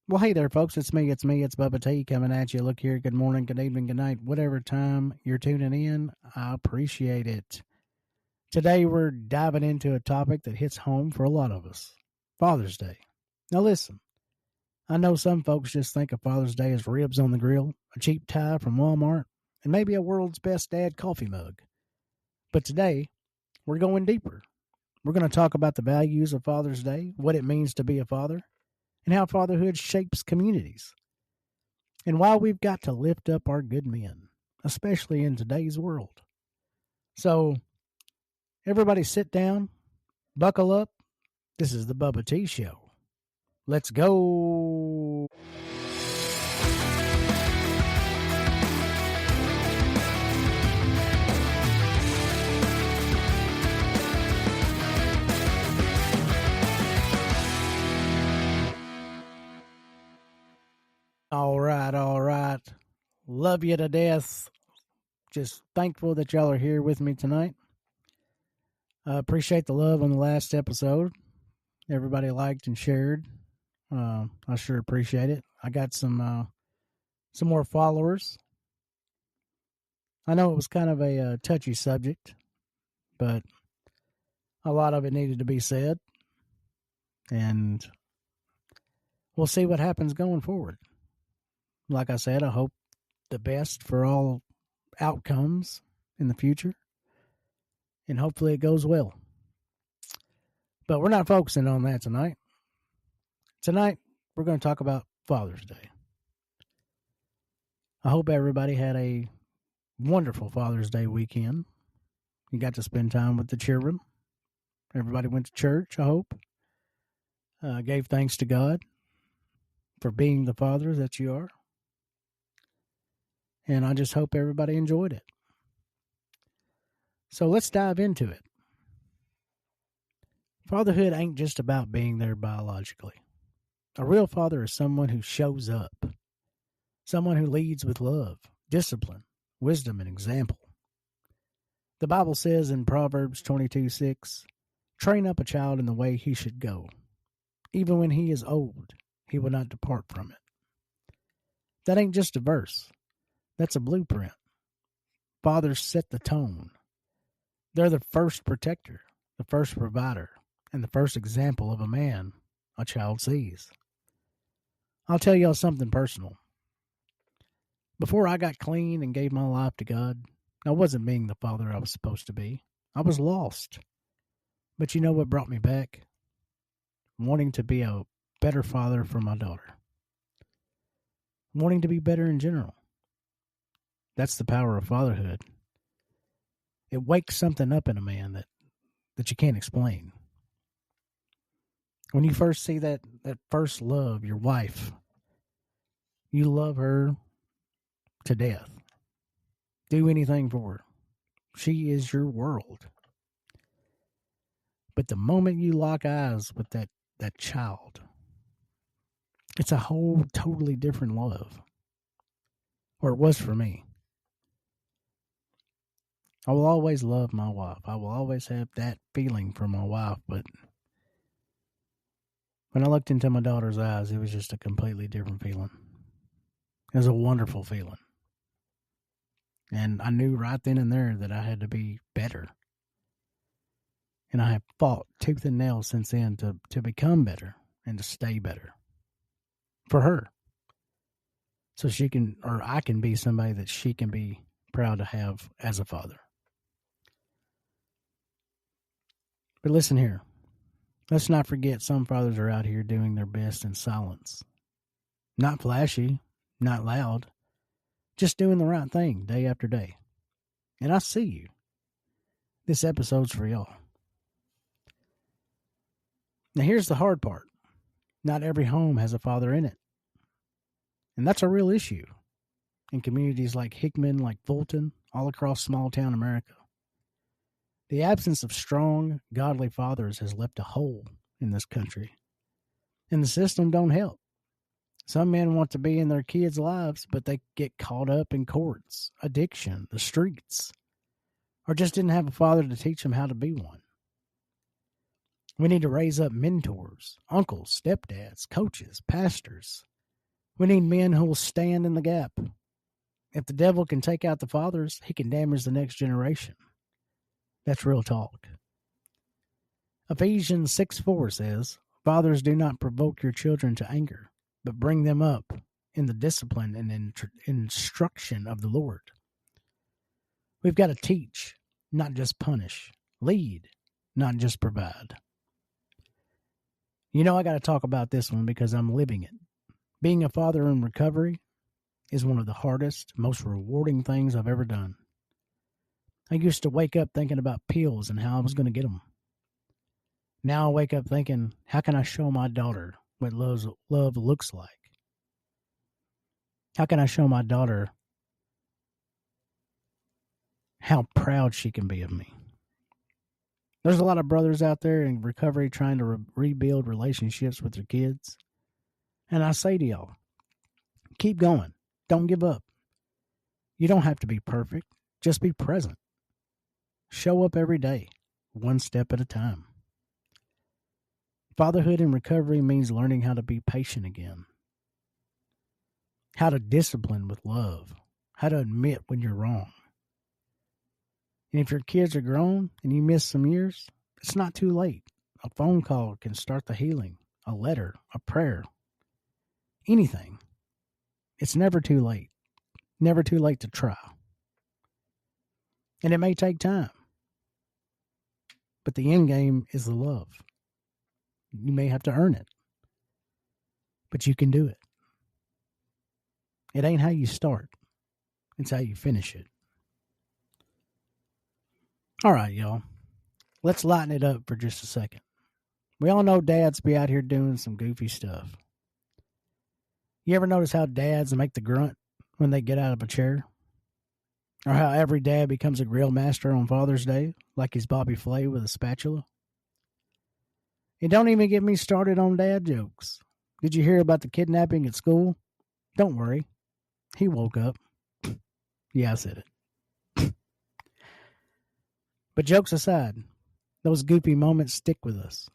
Well, hey there, folks. It's me. It's Bubba T coming at you. Look here. Good morning, good evening, good night. Whatever time you're tuning in, I appreciate it. Today, we're diving into a topic that hits home for a lot of us Father's Day. Now, listen, I know some folks just think of Father's Day as ribs on the grill, a cheap tie from Walmart, and maybe a world's best dad coffee mug. But today, we're going deeper. We're going to talk about the values of Father's Day, what it means to be a father, and how fatherhood shapes communities, and why we've got to lift up our good men, especially in today's world. So, everybody sit down, buckle up. This is the Bubba T Show. Let's go. All right. Love you to death. Just thankful that y'all are here with me tonight. Appreciate the love on the last episode. Everybody liked and shared. I sure appreciate it. I got some more followers. I know it was kind of a touchy subject, but a lot of it needed to be said, and we'll see what happens going forward. Like I said, I hope the best for all outcomes in the future, and hopefully it goes well. But we're not focusing on that tonight. Tonight, we're going to talk about Father's Day. I hope everybody had a wonderful Father's Day weekend. You got to spend time with the children. Everybody went to church, I hope. Gave thanks to God for being the father that you are. And I just hope everybody enjoyed it. So let's dive into it. Fatherhood ain't just about being there biologically. A real father is someone who shows up, someone who leads with love, discipline, wisdom, and example. The Bible says in Proverbs 22:6, train up a child in the way he should go. Even when he is old, he will not depart from it. That ain't just a verse. That's a blueprint. Fathers set the tone. They're the first protector, the first provider, and the first example of a man a child sees. I'll tell y'all something personal. Before I got clean and gave my life to God, I wasn't being the father I was supposed to be. I was lost. But you know what brought me back? Wanting to be a better father for my daughter. Wanting to be better in general. That's the power of fatherhood. It wakes something up in a man that you can't explain. When you first see that first love, your wife, you love her to death. Do anything for her. She is your world. But the moment you lock eyes with that child, it's a whole totally different love. Or it was for me. I will always love my wife. I will always have that feeling for my wife. But when I looked into my daughter's eyes, it was just a completely different feeling. It was a wonderful feeling. And I knew right then and there that I had to be better. And I have fought tooth and nail since then to become better and to stay better for her. So she can, or I can be somebody that she can be proud to have as a father. But listen here. Let's not forget some fathers are out here doing their best in silence. Not flashy, not loud, just doing the right thing day after day. And I see you. This episode's for y'all. Now here's the hard part. Not every home has a father in it. And that's a real issue in communities like Hickman, like Fulton, all across small town America. The absence of strong, godly fathers has left a hole in this country. And the system don't help. Some men want to be in their kids' lives, but they get caught up in courts, addiction, the streets, or just didn't have a father to teach them how to be one. We need to raise up mentors, uncles, stepdads, coaches, pastors, We need men who will stand in the gap. If the devil can take out the fathers, he can damage the next generation. That's real talk. Ephesians 6:4 says, "Fathers, do not provoke your children to anger, but bring them up in the discipline and instruction of the Lord." We've got to teach, not just punish. Lead, not just provide. You know, I got to talk about this one because I'm living it. Being a father in recovery is one of the hardest, most rewarding things I've ever done. I used to wake up thinking about pills and how I was going to get them. Now I wake up thinking, how can I show my daughter what love looks like? How can I show my daughter how proud she can be of me? There's a lot of brothers out there in recovery trying to rebuild relationships with their kids. And I say to y'all, keep going. Don't give up. You don't have to be perfect. Just be present. Show up every day, one step at a time. Fatherhood in recovery means learning how to be patient again, how to discipline with love, how to admit when you're wrong. And if your kids are grown and you miss some years, it's not too late. A phone call can start the healing, a letter, a prayer, anything. It's never too late. Never too late to try. And it may take time, but the end game is the love. You may have to earn it, but you can do it. It ain't how you start. It's how you finish it. All right, y'all. Let's lighten it up for just a second. We all know dads be out here doing some goofy stuff. You ever notice how dads make the grunt when they get out of a chair? Or how every dad becomes a grill master on Father's Day, like he's Bobby Flay with a spatula? And don't even get me started on dad jokes. Did you hear about the kidnapping at school? Don't worry. He woke up. Yeah, I said it. But jokes aside, those goofy moments stick with us.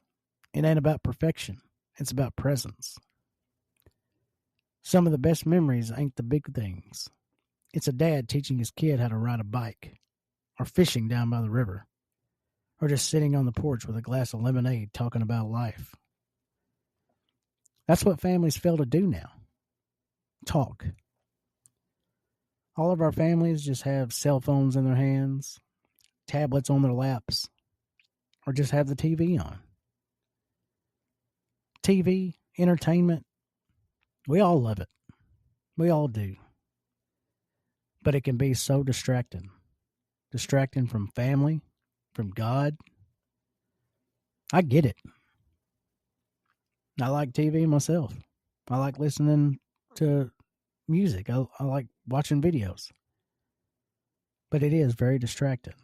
It ain't about perfection. It's about presence. Some of the best memories ain't the big things. It's a dad teaching his kid how to ride a bike, or fishing down by the river, or just sitting on the porch with a glass of lemonade talking about life. That's what families fail to do now. Talk. All of our families just have cell phones in their hands, tablets on their laps, or just have the TV on. TV, entertainment, we all love it. We all do. But it can be so distracting. Distracting from family, from God. I get it. I like TV myself. I like listening to music. I like watching videos. But it is very distracting.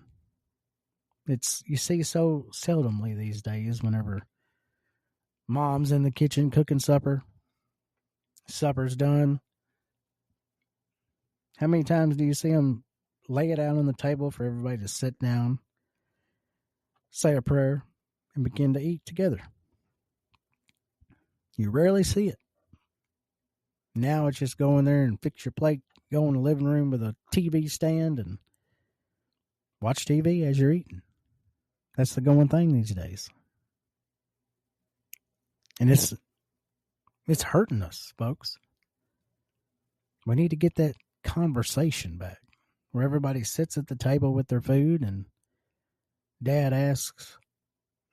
You see so seldomly these days whenever mom's in the kitchen cooking supper. Supper's done. How many times do you see them lay it out on the table for everybody to sit down, say a prayer, and begin to eat together? You rarely see it. Now it's just go in there and fix your plate, go in the living room with a TV stand and watch TV as you're eating. That's the going thing these days. And it's hurting us, folks. We need to get that conversation back where everybody sits at the table with their food and dad asks,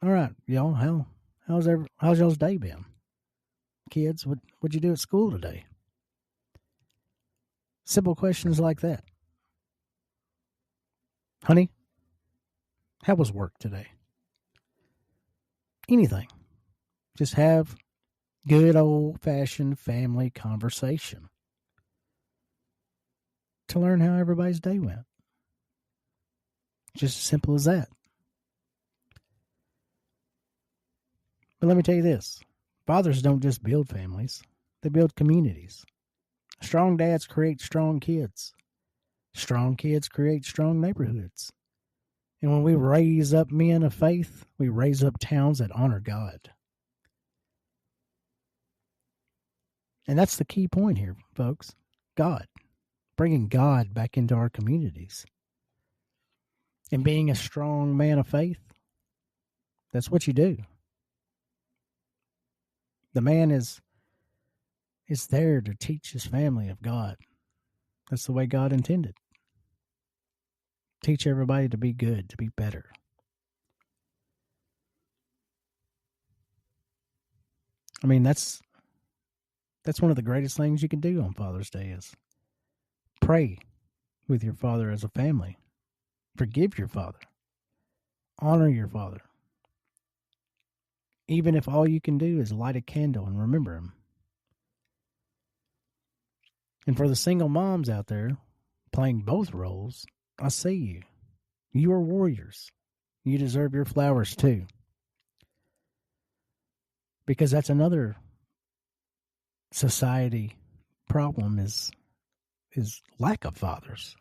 all right, y'all, how's y'all's day been? Kids, what'd you do at school today? Simple questions like that. Honey, how was work today? Anything. Just have good old-fashioned family conversation to learn how everybody's day went. Just as simple as that. But let me tell you this. Fathers don't just build families. They build communities. Strong dads create strong kids. Strong kids create strong neighborhoods. And when we raise up men of faith, we raise up towns that honor God. And that's the key point here, folks. God. Bringing God back into our communities. And being a strong man of faith. That's what you do. The man is there to teach his family of God. That's the way God intended. Teach everybody to be good, to be better. I mean, that's one of the greatest things you can do on Father's Day is pray with your father as a family. Forgive your father. Honor your father. Even if all you can do is light a candle and remember him. And for the single moms out there playing both roles, I see you. You are warriors. You deserve your flowers too. Because that's another society problem is lack of fathers.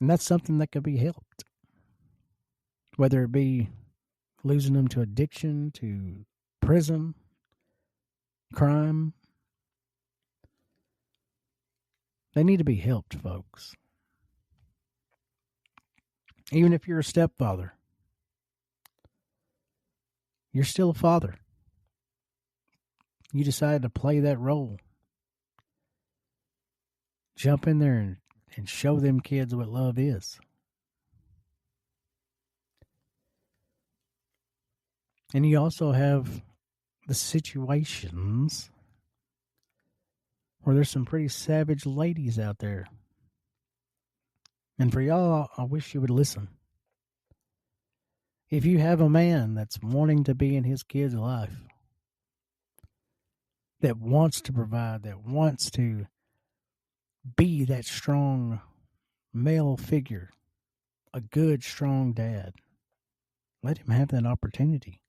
And that's something that could be helped. Whether it be losing them to addiction, to prison, crime. They need to be helped, folks. Even if you're a stepfather, you're still a father. You decided to play that role. Jump in there and show them kids what love is. And you also have the situations where there's some pretty savage ladies out there. And for y'all, I wish you would listen. If you have a man that's wanting to be in his kid's life, that wants to provide, that wants to be that strong male figure, a good, strong dad, let him have that opportunity.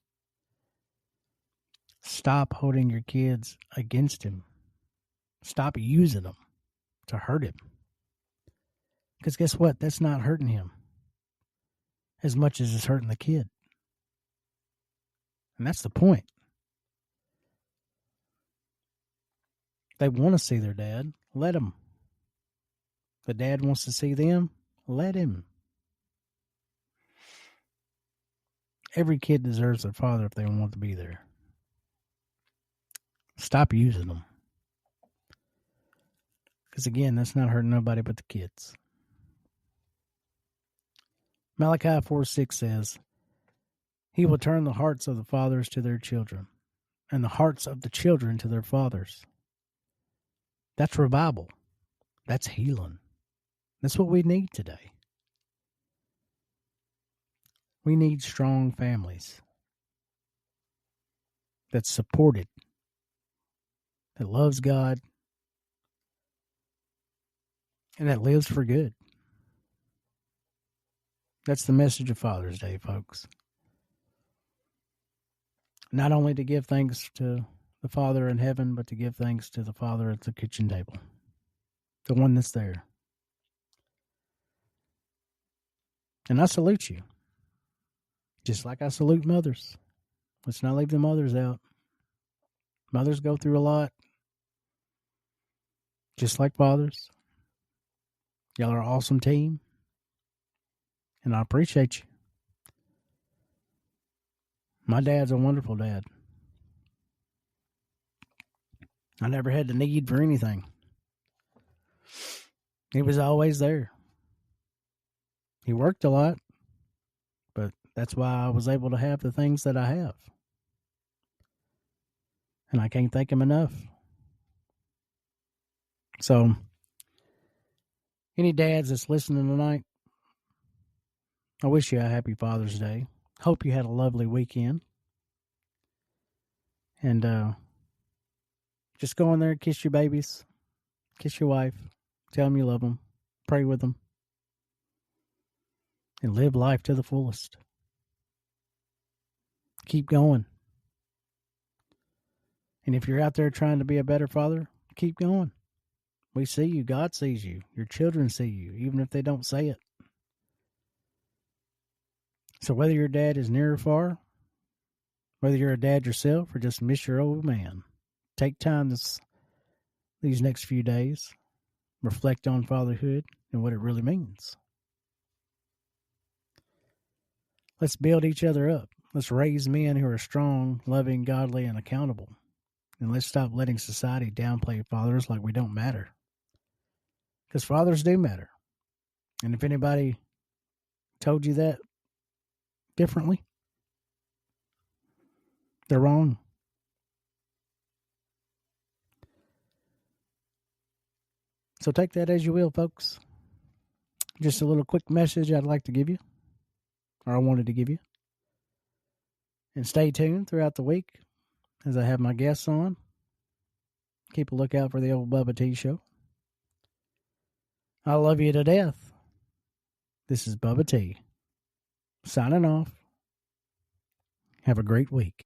Stop holding your kids against him. Stop using them to hurt him. Because guess what? That's not hurting him as much as it's hurting the kid. And that's the point. They want to see their dad. Let them. The dad wants to see them. Let him. Every kid deserves their father if they want to be there. Stop using them. Because again, that's not hurting nobody but the kids. Malachi 4:6 says, He will turn the hearts of the fathers to their children, and the hearts of the children to their fathers. That's revival. That's healing. That's what we need today. We need strong families that's supported, that loves God, and that lives for good. That's the message of Father's Day, folks. Not only to give thanks to the Father in heaven, but to give thanks to the Father at the kitchen table, the one that's there. And I salute you, just like I salute mothers. Let's not leave the mothers out. Mothers go through a lot, just like fathers. Y'all are an awesome team, and I appreciate you. My dad's a wonderful dad. I never had the need for anything. He was always there. He worked a lot, but that's why I was able to have the things that I have. And I can't thank him enough. So, any dads that's listening tonight, I wish you a happy Father's Day. Hope you had a lovely weekend. And just go in there, kiss your babies, kiss your wife, tell them you love them, pray with them, and live life to the fullest. Keep going. And if you're out there trying to be a better father, keep going. We see you. God sees you. Your children see you, even if they don't say it. So whether your dad is near or far, Whether you're a dad yourself or just miss your old man, take time these next few days, reflect on fatherhood and what it really means. Let's build each other up. Let's raise men who are strong, loving, godly, and accountable. And let's stop letting society downplay fathers like we don't matter. Because fathers do matter. And if anybody told you that differently, they're wrong. So take that as you will, folks. Just a little quick message I'd like to give you, or I wanted to give you. And stay tuned throughout the week as I have my guests on. Keep a lookout for the old Bubba T Show. I love you to death. This is Bubba T, signing off. Have a great week.